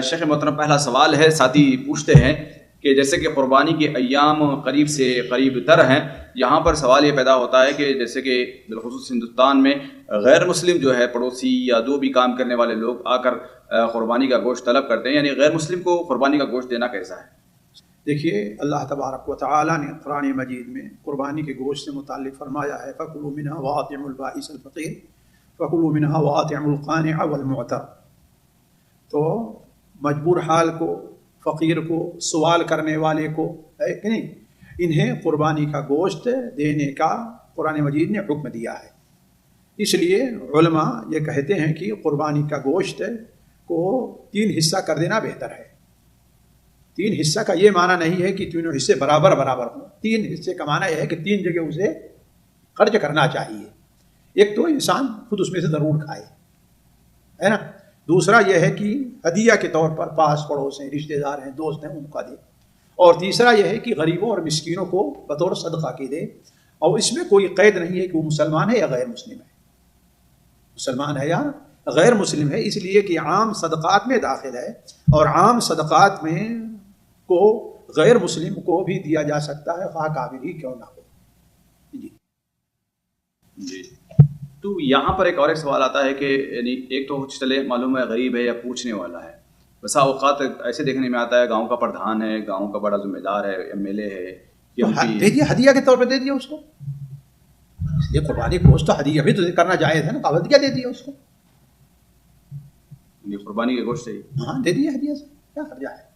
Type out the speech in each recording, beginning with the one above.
شیخ محترم پہلا سوال ہے، ساتھی پوچھتے ہیں کہ جیسے کہ قربانی کے ایام قریب سے قریب تر ہیں، یہاں پر سوال یہ پیدا ہوتا ہے کہ جیسے کہ بالخصوص ہندوستان میں غیر مسلم جو ہے پڑوسی یا جو بھی کام کرنے والے لوگ آ کر قربانی کا گوشت طلب کرتے ہیں، یعنی غیر مسلم کو قربانی کا گوشت دینا کیسا ہے؟ دیکھیے، اللہ تبارک و تعالیٰ نے قرآن مجید میں قربانی کے گوشت سے متعلق فرمایا ہے فَكُلُوا مِنْهَا وَأَطْعِمُوا الْبَائِسَ الْفَقِيرَ فَكُلُوا مِنْهَا وَأَطْعِمُوا الْقَانِعَ وَالْمُعْتَرَّ۔ تو مجبور حال کو، فقیر کو، سوال کرنے والے کو ہے کہ نہیں، انہیں قربانی کا گوشت دینے کا قرآن مجید نے حکم دیا ہے۔ اس لیے علماء یہ کہتے ہیں کہ قربانی کا گوشت کو 3 حصہ کر دینا بہتر ہے۔ 3 حصہ کا یہ معنی نہیں ہے کہ تینوں حصے برابر ہوں، 3 حصے کا معنی یہ ہے کہ 3 جگہ اسے خرچ کرنا چاہیے۔ ایک تو انسان خود اس میں سے ضرور کھائے، ہے نا، دوسرا یہ ہے کہ ہدیہ کے طور پر پاس پڑوس ہیں، رشتہ دار ہیں، دوست ہیں، ان کو دے، اور تیسرا یہ ہے کہ غریبوں اور مسکینوں کو بطور صدقہ کے دے، اور اس میں کوئی قید نہیں ہے کہ وہ مسلمان ہے یا غیر مسلم ہے، مسلمان ہے یا غیر مسلم ہے، اس لیے کہ عام صدقات میں داخل ہے، اور عام صدقات میں کو غیر مسلم کو بھی دیا جا سکتا ہے، خواہ کافر ہی کیوں نہ ہو۔ جی، تو یہاں پر ایک اور سوال آتا ہے کہ یعنی ایک تو چلے معلوم ہے غریب ہے یا پوچھنے والا ہے، بسا اوقات ایسے دیکھنے میں آتا ہے گاؤں کا پردھان ہے، گاؤں کا بڑا ذمہ دار ہے، MLA ہے، دے دیا، ہدیہ کے طور پہ دے دیا اس کو، اس لیے قربانی گوشت تو ہدیہ بھی تو کرنا جائز ہے نا، ہدیہ دے دیا اس کو، قربانی کے گوشت سے ہاں دے دیا ہدیہ سے، کیا حرج ہے؟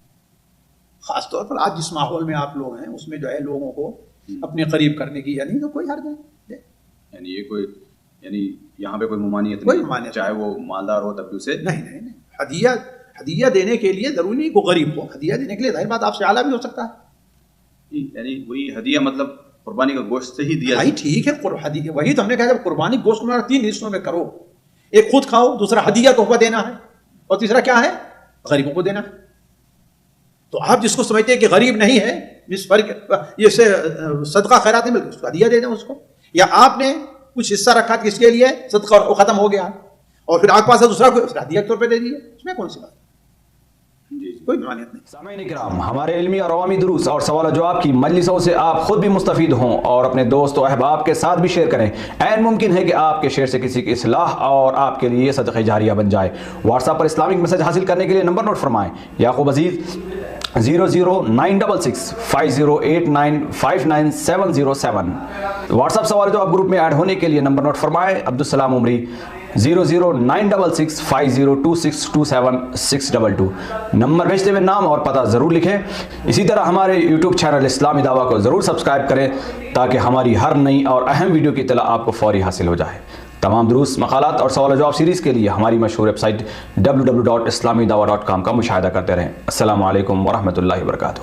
خاص طور پر آج جس ماحول میں آپ لوگ ہیں اس میں جو ہے لوگوں کو اپنے قریب کرنے کی یعنی تو کوئی حرج نہیں، یعنی یہ کوئی یعنی یہاں پہ کوئی ممانعت نہیں، چاہے وہ مالدار ہو تب بھی اسے نہیں، ہدیہ دینے کے لیے ضروری نہیں کہ غریب ہو، ہدیہ دینے کے لیے ظاہر بات آپ سے اعلیٰ بھی ہو سکتا ہے، یعنی وہی ہدیہ مطلب قربانی کا گوشت سے ہی دیا، بھائی ٹھیک ہے، وہی تو ہم نے کہا کہ قربانی گوشت کو 3 حصوں میں کرو، ایک خود کھاؤ، دوسرا ہدیہ تحفہ دینا ہے، اور تیسرا کیا ہے، غریبوں کو دینا ہے۔ تو آپ جس کو سمجھتے ہیں کہ غریب نہیں ہے، جس فرق یہ سے صدقہ خیرات نہیں ملتی، اس کو ہدیہ دے دیں اس کو، یا آپ نے کچھ حصہ رکھا کس کے لیے، صدقہ اور ختم ہو گیا، اور پھر آپ کے پاس دوسرا کوئی ہدیہ کے طور پہ دے دیے، اس میں کون سی بات، کوئی ممانعت نہیں۔ سامعین کرام، ہمارے علمی اور عوامی دروس اور سوال و جواب کی مجلسوں سے آپ خود بھی مستفید ہوں اور اپنے دوست و احباب کے ساتھ بھی شیئر کریں۔ عین ممکن ہے کہ آپ کے شیئر سے کسی کی اصلاح اور آپ کے لیے صدقہ جاریہ بن جائے۔ واٹس ایپ پر اسلامک میسج حاصل کرنے کے لیے نمبر نوٹ فرمائیں: یعقوب عزیز 00966 5089 59707۔ واٹس ایپ سوال جواب گروپ میں ایڈ ہونے کے لیے نمبر نوٹ فرمائیں: عبدالسلام عمری 00966 502627 622۔ نمبر بھیجتے ہوئے نام اور پتہ ضرور لکھیں۔ اسی طرح ہمارے یوٹیوب چینل اسلامی دعویٰ کو ضرور سبسکرائب کریں تاکہ ہماری ہر نئی اور اہم ویڈیو کی اطلاع آپ کو فوری حاصل ہو جائے۔ تمام دروس، مقالات اور سوال و جواب سیریز کے لیے ہماری مشہور ویب سائٹ www.islamidawah.com کا مشاہدہ کرتے رہیں۔ السلام علیکم ورحمۃ اللہ وبرکاتہ۔